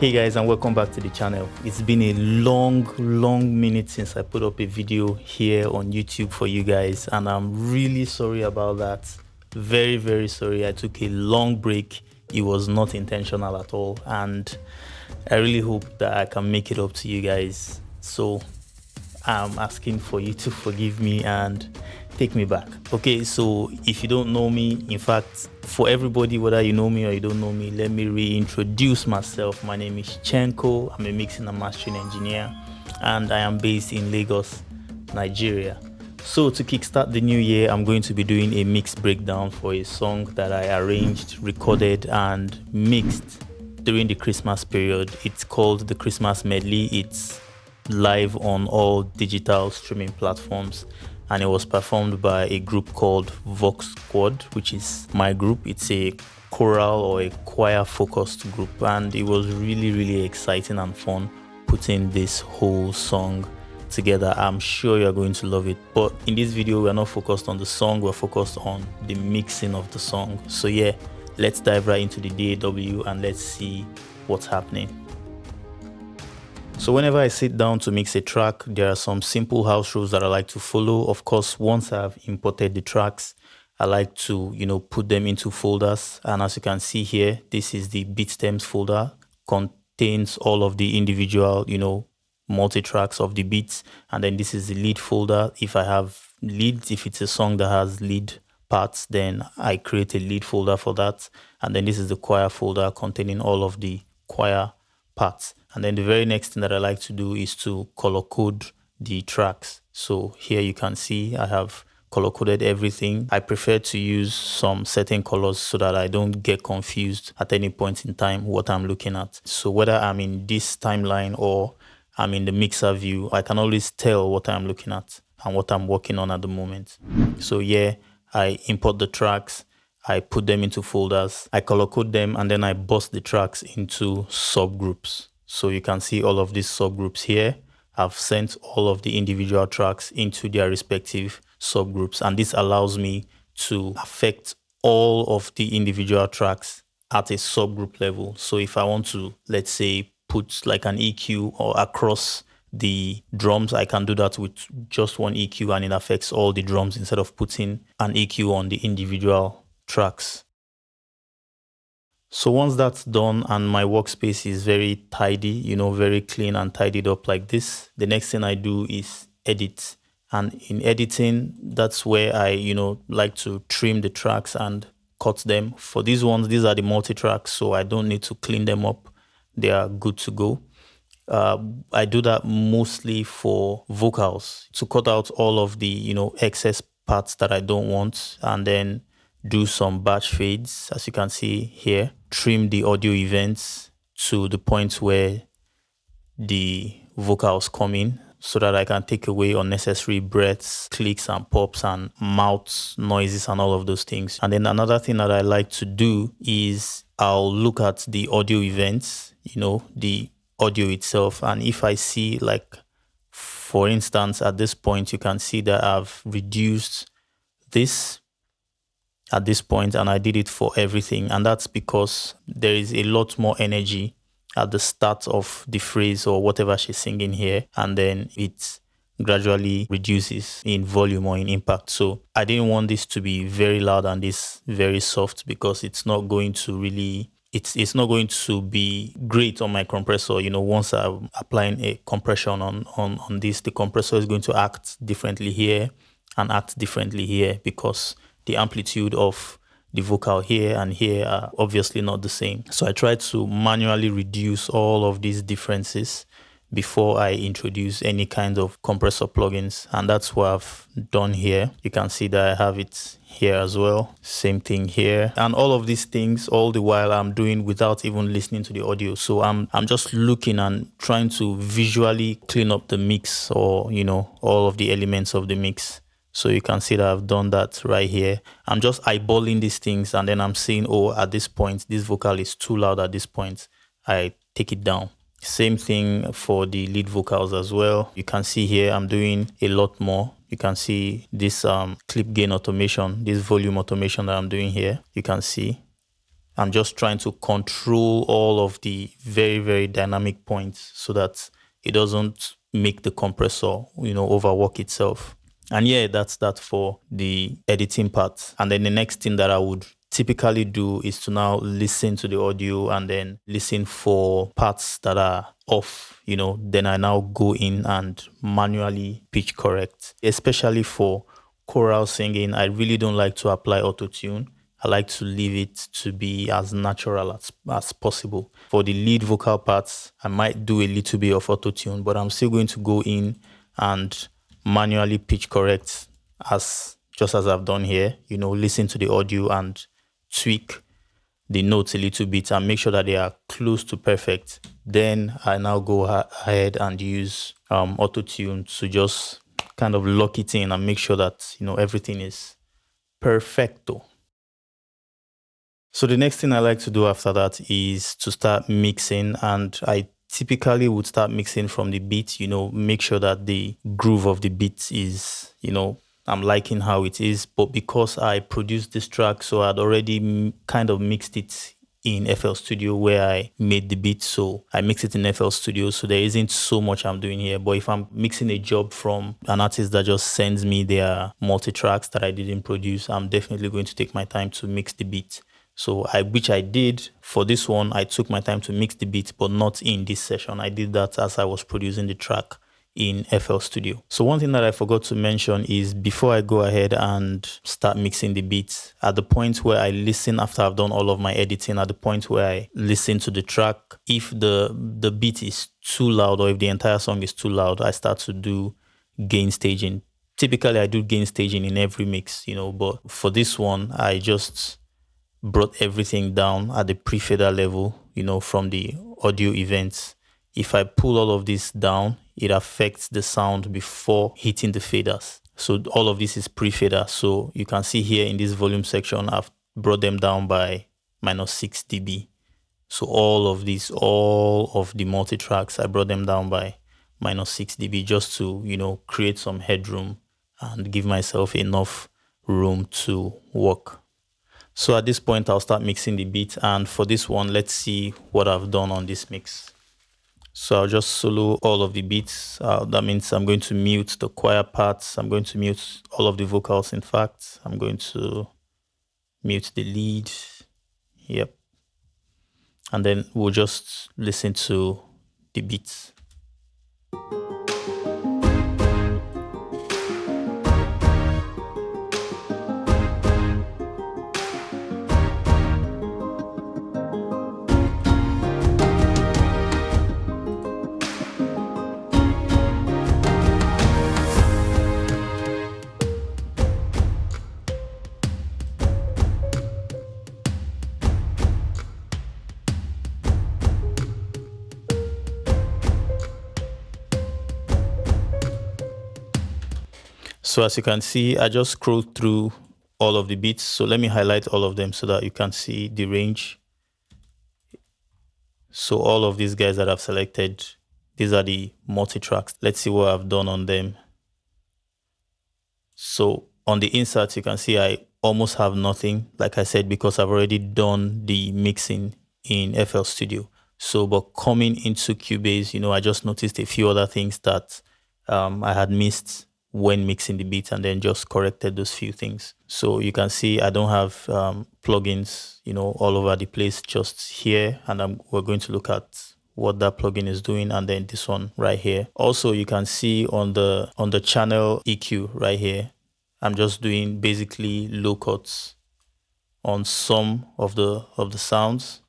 Hey guys, and welcome back to the channel. It's been a long minute since I put up a video here on YouTube for you guys, and I'm really sorry about that. Very sorry. I took a long break. It was not intentional at all, and I really hope that I can make it up to you guys. So I'm asking for you to forgive me and take me back. Okay, so if you don't know me, in fact, for everybody, whether you know me or you don't know me, let me reintroduce myself. My name is Chenko. I'm a mixing and mastering engineer, and I am based in Lagos, Nigeria. So to kickstart the new year, I'm going to be doing a mix breakdown for a song that I arranged, recorded, and mixed during the Christmas period. It's called the Christmas Medley. It's live on all digital streaming platforms, and it was performed by a group called Vox Squad, which is my group. It's a choral or a choir focused group, and it was really exciting and fun putting this whole song together. I'm sure you're going to love it, but in this video we're not focused on the song, we're focused on the mixing of the song. So yeah, let's dive right into the DAW and let's see what's happening. So whenever I sit down to mix a track, there are some simple house rules that I like to follow. Of course, once I've imported the tracks, I like to, put them into folders. And as you can see here, this is the beat stems folder, contains all of the individual, multi-tracks of the beats. And then this is the lead folder. If I have leads, if it's a song that has lead parts, then I create a lead folder for that. And then this is the choir folder containing all of the choir parts. And then the very next thing that I like to do is to color code the tracks. So here you can see I have color coded everything. I prefer to use some certain colors so that I don't get confused at any point in time what I'm looking at. So whether I'm in this timeline or I'm in the mixer view, I can always tell what I'm looking at and what I'm working on at the moment. So yeah, I import the tracks, I put them into folders, I color code them, and then I bust the tracks into subgroups. So you can see all of these subgroups here. I've sent all of the individual tracks into their respective subgroups, and this allows me to affect all of the individual tracks at a subgroup level. So if I want to, let's say, put like an EQ or across the drums, I can do that with just one EQ and it affects all the drums instead of putting an EQ on the individual tracks. So once that's done and my workspace is very tidy, very clean and tidied up like this, the next thing I do is edit. And in editing, that's where I, like to trim the tracks and cut them. For these ones, these are the multi-tracks, so I don't need to clean them up. They are good to go. I do that mostly for vocals to cut out all of the, excess parts that I don't want, and then do some batch fades, as you can see here, trim the audio events to the point where the vocals come in so that I can take away unnecessary breaths, clicks and pops and mouth noises and all of those things. And then another thing that I like to do is I'll look at the audio events, the audio itself, and if I see, like, for instance, at this point, you can see that I've reduced this at this point, and I did it for everything, and that's because there is a lot more energy at the start of the phrase or whatever she's singing here, and then it gradually reduces in volume or in impact. So I didn't want this to be very loud and this very soft, because it's not going to really, it's not going to be great on my compressor. Once I'm applying a compression on this, the compressor is going to act differently here and act differently here, because the amplitude of the vocal here and here are obviously not the same. So I try to manually reduce all of these differences before I introduce any kind of compressor plugins, and that's what I've done here. You can see that I have it here as well, same thing here, and all of these things all the while I'm doing without even listening to the audio. So I'm just looking and trying to visually clean up the mix, or all of the elements of the mix. So you can see that I've done that right here. I'm just eyeballing these things, and then I'm saying, oh, at this point, this vocal is too loud at this point. I take it down. Same thing for the lead vocals as well. You can see here I'm doing a lot more. You can see this clip gain automation, this volume automation that I'm doing here. You can see I'm just trying to control all of the very, very dynamic points so that it doesn't make the compressor, overwork itself. And yeah, that's that for the editing part. And then the next thing that I would typically do is to now listen to the audio and then listen for parts that are off, then I now go in and manually pitch correct, especially for choral singing. I really don't like to apply auto tune. I like to leave it to be as natural as possible. For the lead vocal parts, I might do a little bit of auto tune, but I'm still going to go in and manually pitch correct just as I've done here. Listen to the audio and tweak the notes a little bit and make sure that they are close to perfect. Then I now go ahead and use auto tune to just kind of lock it in and make sure that everything is perfecto. So the next thing I like to do after that is to start mixing, and I typically would start mixing from the beat, make sure that the groove of the beat is, I'm liking how it is. But because I produced this track, so I'd already kind of mixed it in FL Studio where I made the beat. So I mix it in FL Studio. So there isn't so much I'm doing here. But if I'm mixing a job from an artist that just sends me their multi-tracks that I didn't produce, I'm definitely going to take my time to mix the beat. So which I did for this one. I took my time to mix the beat, but not in this session. I did that as I was producing the track in FL Studio. So one thing that I forgot to mention is before I go ahead and start mixing the beats, at the point where I listen after I've done all of my editing, at the point where I listen to the track, if the beat is too loud or if the entire song is too loud, I start to do gain staging. Typically, I do gain staging in every mix, but for this one, I just brought everything down at the pre-fader level, from the audio events. If I pull all of this down, it affects the sound before hitting the faders. So all of this is pre-fader. So you can see here in this volume section, I've brought them down by -6 dB. So all of the multi-tracks, I brought them down by -6 dB just to, create some headroom and give myself enough room to work. So at this point, I'll start mixing the beat. And for this one, let's see what I've done on this mix. So I'll just solo all of the beats. That means I'm going to mute the choir parts. I'm going to mute all of the vocals. In fact, I'm going to mute the lead. Yep. And then we'll just listen to the beats. So as you can see, I just scrolled through all of the beats. So let me highlight all of them so that you can see the range. So all of these guys that I've selected, these are the multi-tracks. Let's see what I've done on them. So on the inserts, you can see I almost have nothing, like I said, because I've already done the mixing in FL Studio. So, but coming into Cubase, I just noticed a few other things that I had missed when mixing the beat, and then just corrected those few things. So you can see I don't have plugins, all over the place, just here. And we're going to look at what that plugin is doing, and then this one right here. Also, you can see on the channel EQ right here, I'm just doing basically low cuts on some of the sounds.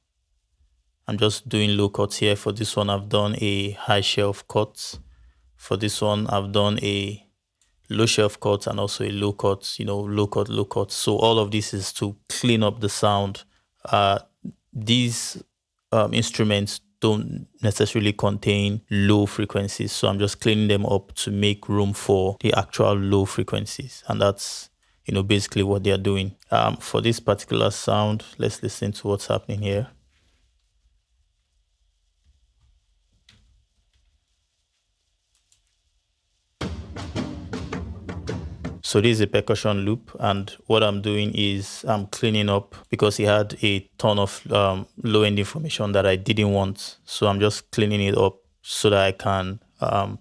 I'm just doing low cuts here. For this one, I've done a high shelf cut. For this one, I've done a low shelf cut and also a low cut, low cut. So all of this is to clean up the sound. These instruments don't necessarily contain low frequencies, so I'm just cleaning them up to make room for the actual low frequencies, and that's basically what they're doing. For this particular sound, let's listen to what's happening here. So this is a percussion loop, and what I'm doing is I'm cleaning up because it had a ton of low-end information that I didn't want. So I'm just cleaning it up so that I can,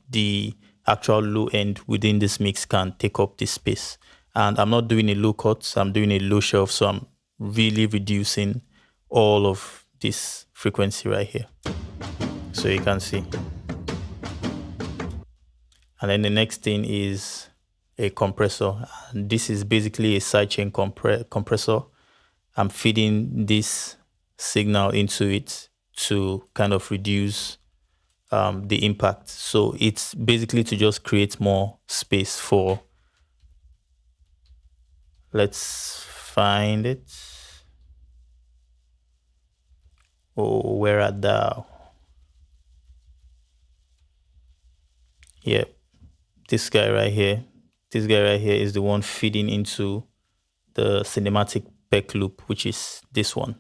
the actual low end within this mix can take up this space. And I'm not doing a low cut, I'm doing a low shelf. So I'm really reducing all of this frequency right here. So you can see. And then the next thing is a compressor. And this is basically a sidechain compressor. I'm feeding this signal into it to kind of reduce the impact. So it's basically to just create more space for, let's find it. Oh, where are thou? Yeah, this guy right here. This guy right here is the one feeding into the cinematic peck loop, which is this one.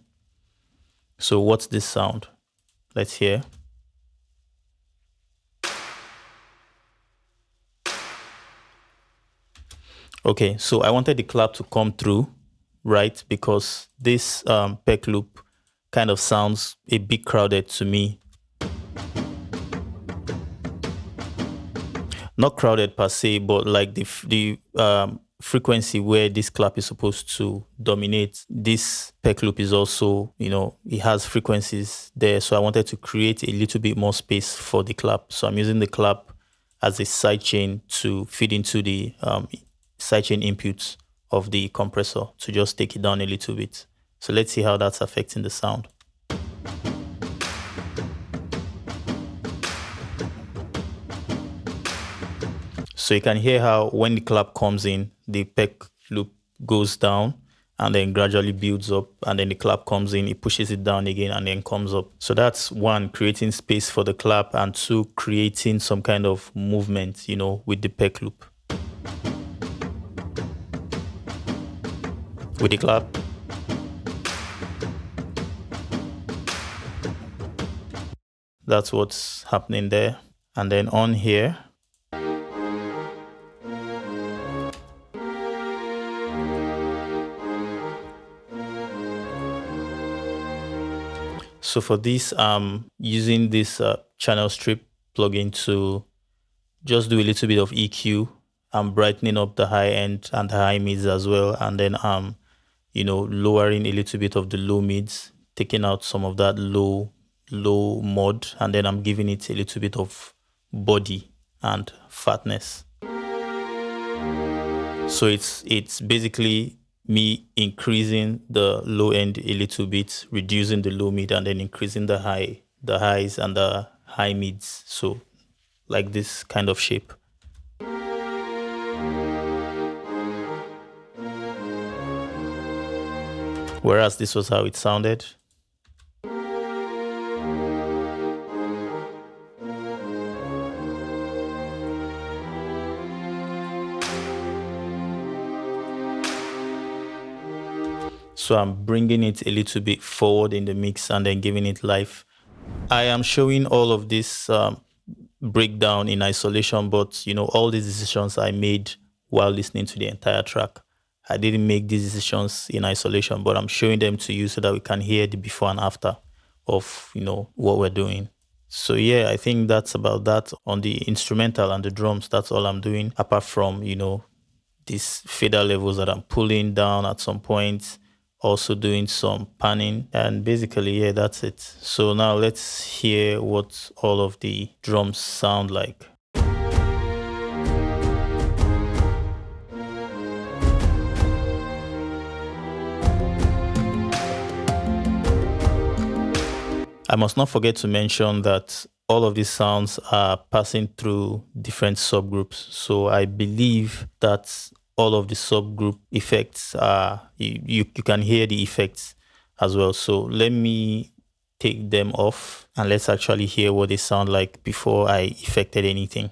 So what's this sound? Let's hear. Okay, so I wanted the clap to come through, right? Because this peck loop kind of sounds a bit crowded to me. Not crowded per se, but like the frequency where this clap is supposed to dominate, this peck loop is also, you know, it has frequencies there. So I wanted to create a little bit more space for the clap. So I'm using the clap as a sidechain to feed into the sidechain inputs of the compressor to just take it down a little bit. So let's see how that's affecting the sound. So you can hear how when the clap comes in, the peck loop goes down and then gradually builds up, and then the clap comes in, it pushes it down again and then comes up. So that's one, creating space for the clap, and two, creating some kind of movement, you know, with the peck loop. With the clap. That's what's happening there. And then on here, so for this, I'm using this channel strip plugin to just do a little bit of EQ. I'm brightening up the high end and the high mids as well. And then I'm, you know, lowering a little bit of the low mids, taking out some of that low mod, and then I'm giving it a little bit of body and fatness. So it's basically me increasing the low end a little bit, reducing the low mid, and then increasing the highs and the high mids. So like this kind of shape. Whereas this was how it sounded. So I'm bringing it a little bit forward in the mix and then giving it life. I am showing all of this breakdown in isolation, but you know, all these decisions I made while listening to the entire track. I didn't make these decisions in isolation, but I'm showing them to you so that we can hear the before and after of, you know, what we're doing. So yeah, I think that's about that. On the instrumental and the drums, that's all I'm doing, apart from, you know, these fader levels that I'm pulling down at some point, also doing some panning, and basically, yeah, that's it. So now let's hear what all of the drums sound like. I must not forget to mention that all of these sounds are passing through different subgroups. So I believe that all of the subgroup effects are, you can hear the effects as well. So let me take them off and let's actually hear what they sound like before I effected anything.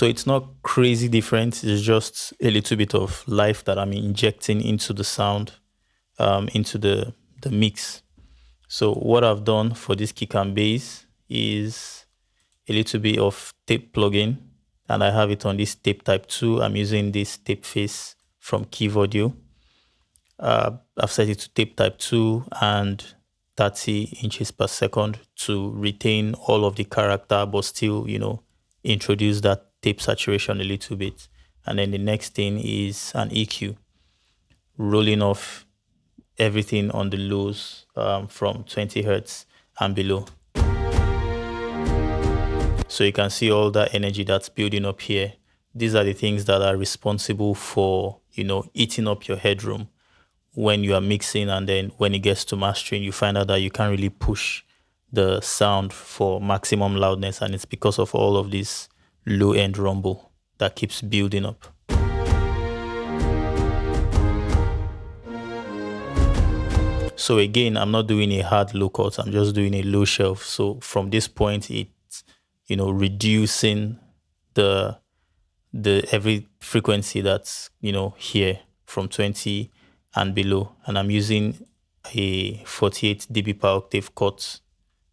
So it's not crazy different. It's just a little bit of life that I'm injecting into the sound, into the mix. So what I've done for this kick and bass is a little bit of tape plugin, and I have it on this tape type 2. I'm using this tape face from Key Audio. I've set it to tape type 2 and 30 inches per second to retain all of the character, but still, introduce that tape saturation a little bit. And then the next thing is an EQ, rolling off everything on the lows from 20 hertz and below. So you can see all that energy that's building up here. These are the things that are responsible for, eating up your headroom when you are mixing, and then when it gets to mastering, you find out that you can't really push the sound for maximum loudness, and it's because of all of this low-end rumble that keeps building up. So again, I'm not doing a hard low cut, I'm just doing a low shelf. So from this point, it's reducing the every frequency that's here from 20 and below, and I'm using a 48 dB per octave cut,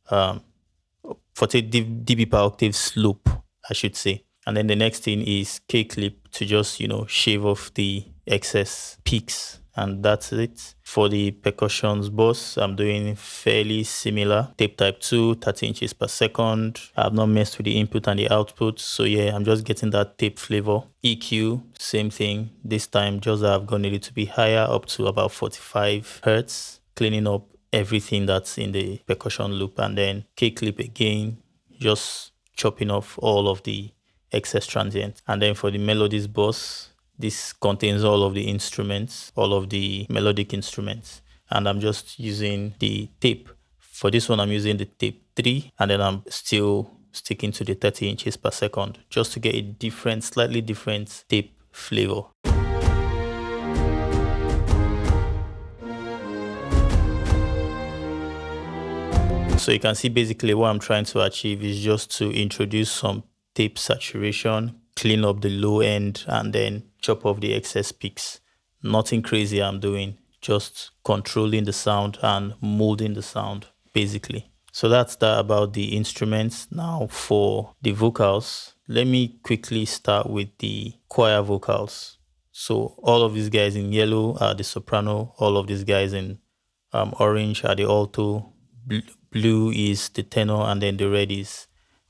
48 dB per octave slope, I should say. And then the next thing is K-clip to just shave off the excess peaks, and that's it. For the percussions boss, I'm doing fairly similar. Tape type 2, 30 inches per second. I've not messed with the input and the output, so yeah, I'm just getting that tape flavor. EQ, same thing. This time, just I've gone a little bit higher, up to about 45 hertz, cleaning up everything that's in the percussion loop. And then K-clip again, just chopping off all of the excess transient. And then for the melodies boss, this contains all of the instruments, all of the melodic instruments, and I'm just using the tape. For this one, I'm using the tape 3, and then I'm still sticking to the 30 inches per second just to get a different, slightly different tape flavor. So you can see basically what I'm trying to achieve is just to introduce some tape saturation, clean up the low end, and then chop off the excess peaks. Nothing crazy I'm doing, just controlling the sound and molding the sound, basically. So that's that about the instruments. Now for the vocals, let me quickly start with the choir vocals. So all of these guys in yellow are the soprano, all of these guys in orange are the alto, blue is the tenor, and then the red is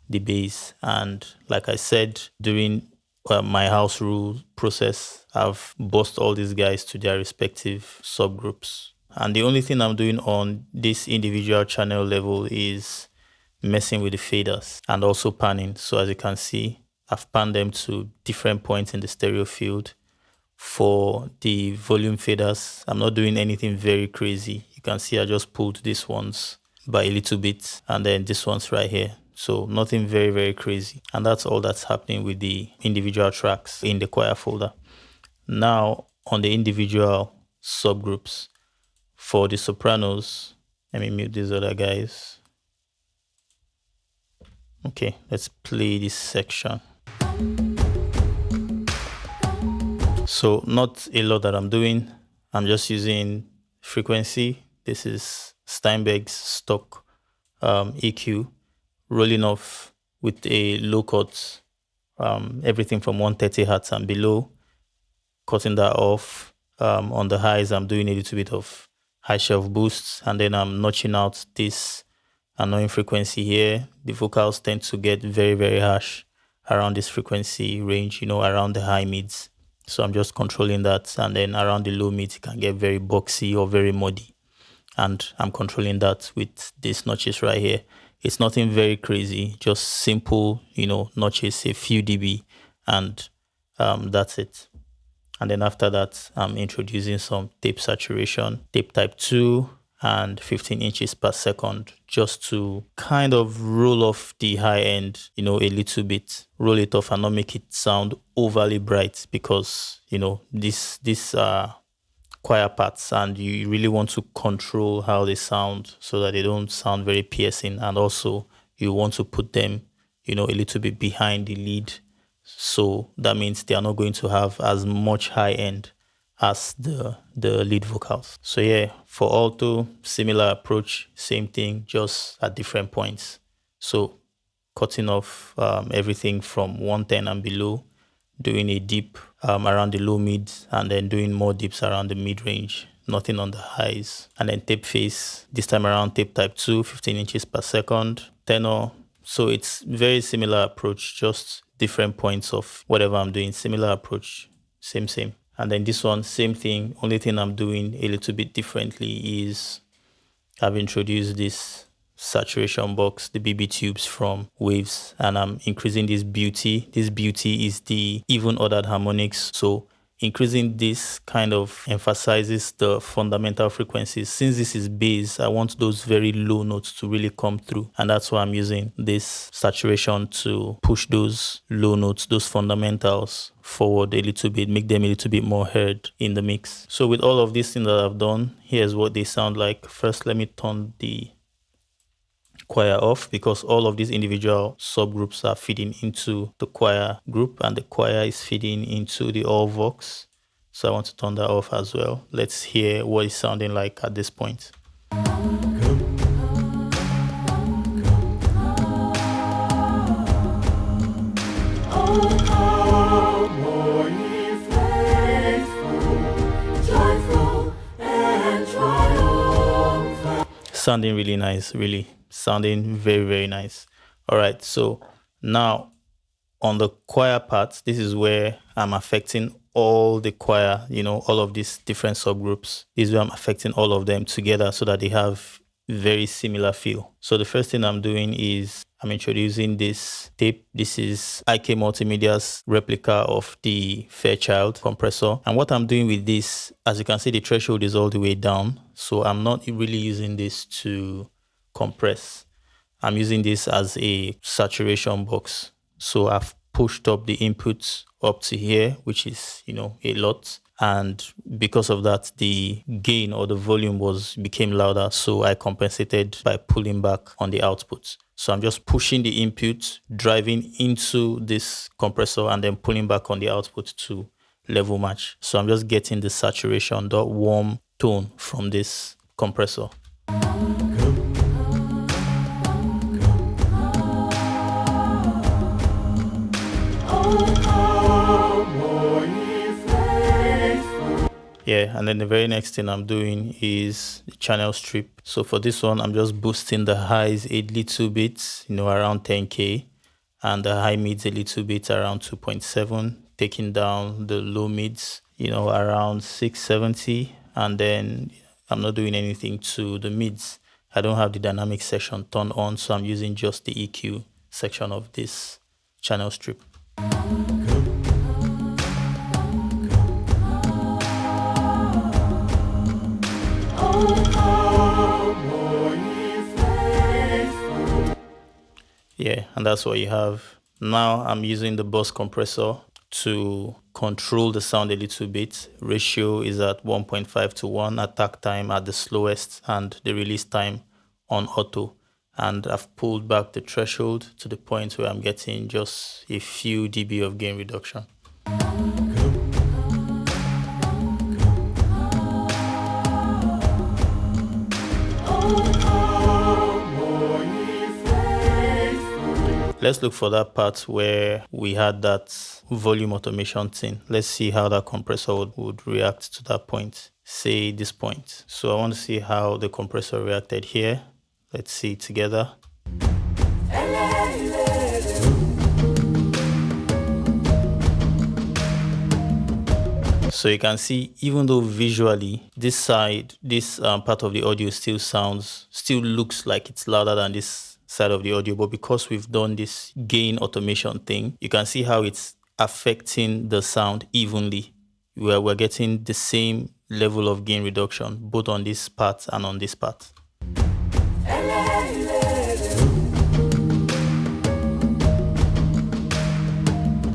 the bass. And like I said, during my house rule process, I've bossed all these guys to their respective subgroups. And the only thing I'm doing on this individual channel level is messing with the faders and also panning. So as you can see, I've panned them to different points in the stereo field. For the volume faders, I'm not doing anything very crazy. You can see I just pulled these ones by a little bit, and then this one's right here. So nothing very, very crazy. And that's all that's happening with the individual tracks in the choir folder. Now on the individual subgroups, for the sopranos, let me mute these other guys. Okay, let's play this section. So not a lot that I'm doing. I'm just using frequency. This is Steinberg's stock EQ, rolling off with a low cut, everything from 130 hertz and below, cutting that off. On the highs, I'm doing a little bit of high shelf boosts, and then I'm notching out this annoying frequency here. The vocals tend to get very, very harsh around this frequency range, around the high mids. So I'm just controlling that, and then around the low mids, it can get very boxy or very muddy. And I'm controlling that with these notches right here. It's nothing very crazy, just simple, notches, a few dB, and that's it. And then after that, I'm introducing some tape saturation, tape type 2 and 15 inches per second, just to kind of roll off the high end, a little bit, roll it off and not make it sound overly bright, because, these are choir parts, and you really want to control how they sound so that they don't sound very piercing. And also you want to put them, a little bit behind the lead So that means they are not going to have as much high end as the lead vocals. So yeah, for alto, similar approach, same thing, just at different points. So cutting off everything from 110 and below, doing a dip around the low mids, and then doing more dips around the mid range, nothing on the highs. And then tape phase, this time around tape type 2, 15 inches per second, tenor. So it's very similar approach, just different points of whatever I'm doing, similar approach, same. And then this one, same thing. Only thing I'm doing a little bit differently is I've introduced this saturation box, the BB tubes from Waves, and I'm increasing this beauty. This beauty is the even ordered harmonics. So increasing this kind of emphasizes the fundamental frequencies. Since this is bass, I want those very low notes to really come through. And that's why I'm using this saturation to push those low notes, those fundamentals forward a little bit, make them a little bit more heard in the mix. So with all of these things that I've done, here's what they sound like. First, let me turn the choir off, because all of these individual subgroups are feeding into the choir group, and the choir is feeding into the all vox. So I want to turn that off as well. Let's hear what it's sounding like at this point. Sounding really nice, really sounding very nice. All right, so now on the choir part, this is where I'm affecting all the choir, all of these different subgroups. This is where I'm affecting all of them together so that they have very similar feel. So the first thing I'm doing is I'm introducing this tape. This is IK Multimedia's replica of the Fairchild compressor. And what I'm doing with this, as you can see, the threshold is all the way down. So I'm not really using this to compress. I'm using this as a saturation box. So I've pushed up the inputs up to here, which is, a lot. And because of that, the gain or the volume became louder. So I compensated by pulling back on the outputs. So I'm just pushing the input, driving into this compressor, and then pulling back on the output to level match. So I'm just getting the saturation, the warm tone from this compressor. Yeah, and then the very next thing I'm doing is the channel strip. So for this one, I'm just boosting the highs a little bit, around 10K, and the high mids a little bit around 2.7, taking down the low mids, around 670, and then I'm not doing anything to the mids. I don't have the dynamic section turned on, so I'm using just the EQ section of this channel strip. Yeah, and that's what you have. Now I'm using the bus compressor to control the sound a little bit. Ratio is at 1.5 to 1, attack time at the slowest, and the release time on auto. And I've pulled back the threshold to the point where I'm getting just a few dB of gain reduction. Let's look for that part where we had that volume automation thing. Let's see how that compressor would react to that point. Say this point. So I want to see how the compressor reacted here. Let's see it together. So you can see, even though visually this side, this part of the audio still looks like it's louder than this side of the audio, but because we've done this gain automation thing, you can see how it's affecting the sound evenly, where we're getting the same level of gain reduction both on this part and on this part.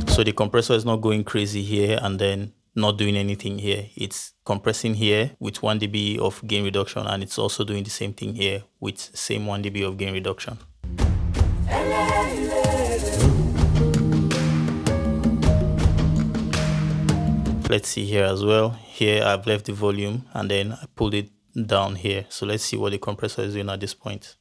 So the compressor is not going crazy here and then not doing anything here. It's compressing here with 1 dB of gain reduction, and it's also doing the same thing here with same 1 dB of gain reduction. Let's see here as well. Here I've left the volume and then I pulled it down here. So let's see what the compressor is doing at this point.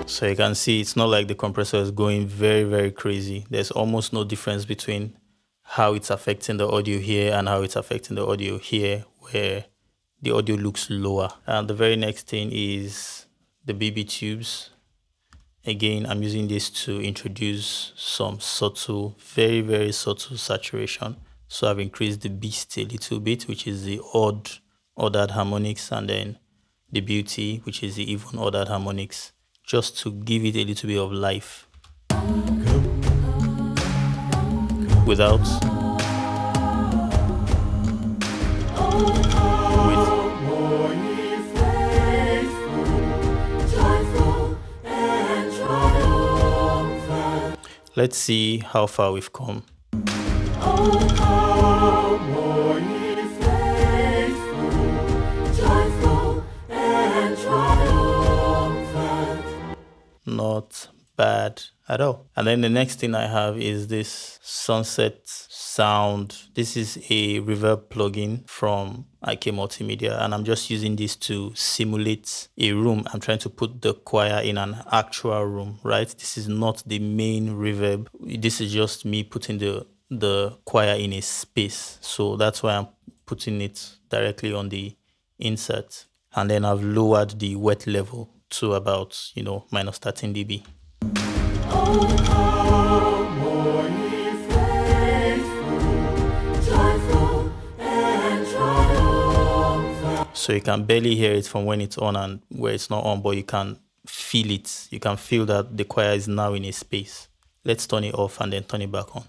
So you can see it's not like the compressor is going very crazy. There's almost no difference between how it's affecting the audio here and how it's affecting the audio here, where the audio looks lower. And the very next thing is the BB tubes. Again, I'm using this to introduce some subtle, very subtle saturation. So I've increased the beast a little bit, which is the ordered harmonics, and then the beauty, which is the even ordered harmonics, just to give it a little bit of life. Without. Let's see how far we've come. Not bad at all. And then the next thing I have is this sunset sound. This is a reverb plugin from IK Multimedia, and I'm just using this to simulate a room. I'm trying to put the choir in an actual room, right? This is not the main reverb. This is just me putting the choir in a space. So that's why I'm putting it directly on the insert. And then I've lowered the wet level to about, minus 13 dB. So you can barely hear it from when it's on and where it's not on, but you can feel it. You can feel that the choir is now in a space. Let's turn it off and then turn it back on.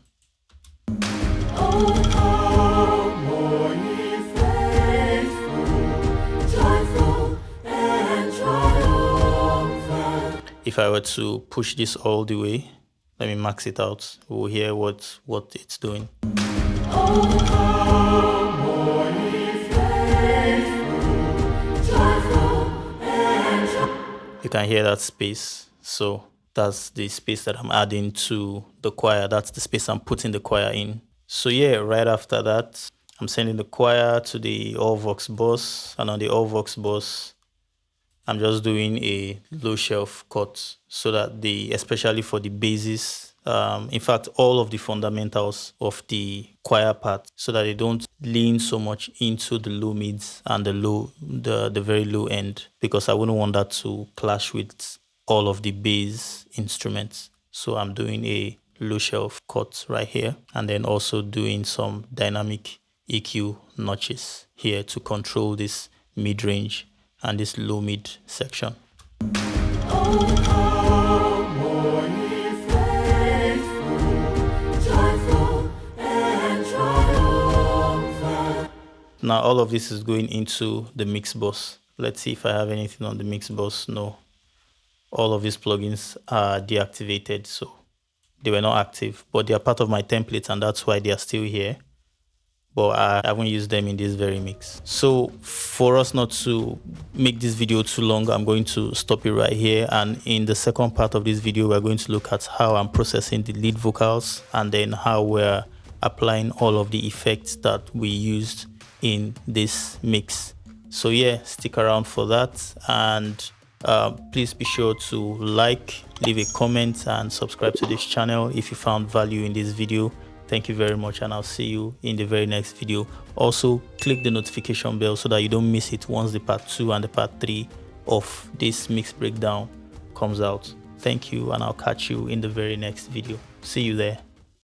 If I were to push this all the way, let me max it out, we'll hear what it's doing. You can hear that space. So that's the space that I'm adding to the choir. That's the space I'm putting the choir in. So yeah, right after that, I'm sending the choir to the AllVox bus, and on the AllVox bus, I'm just doing a low shelf cut so that especially for the basses, in fact, all of the fundamentals of the choir part, so that they don't lean so much into the low mids and the very low end, because I wouldn't want that to clash with all of the bass instruments. So I'm doing a low shelf cut right here, and then also doing some dynamic EQ notches here to control this mid-range and this low mid section. Now all of this is going into the mix bus. Let's see if I have anything on the mix bus. No, all of these plugins are deactivated, so they were not active, but they are part of my templates, and that's why they are still here. But I haven't used them in this very mix. So for us not to make this video too long, I'm going to stop it right here. And in the second part of this video, we're going to look at how I'm processing the lead vocals, and then how we're applying all of the effects that we used in this mix. So yeah, stick around for that, and please be sure to like, leave a comment, and subscribe to this channel if you found value in this video. Thank you very much, and I'll see you in the very next video. Also, click the notification bell so that you don't miss it once the part 2 and the part 3 of this mix breakdown comes out. Thank you, and I'll catch you in the very next video. See you there.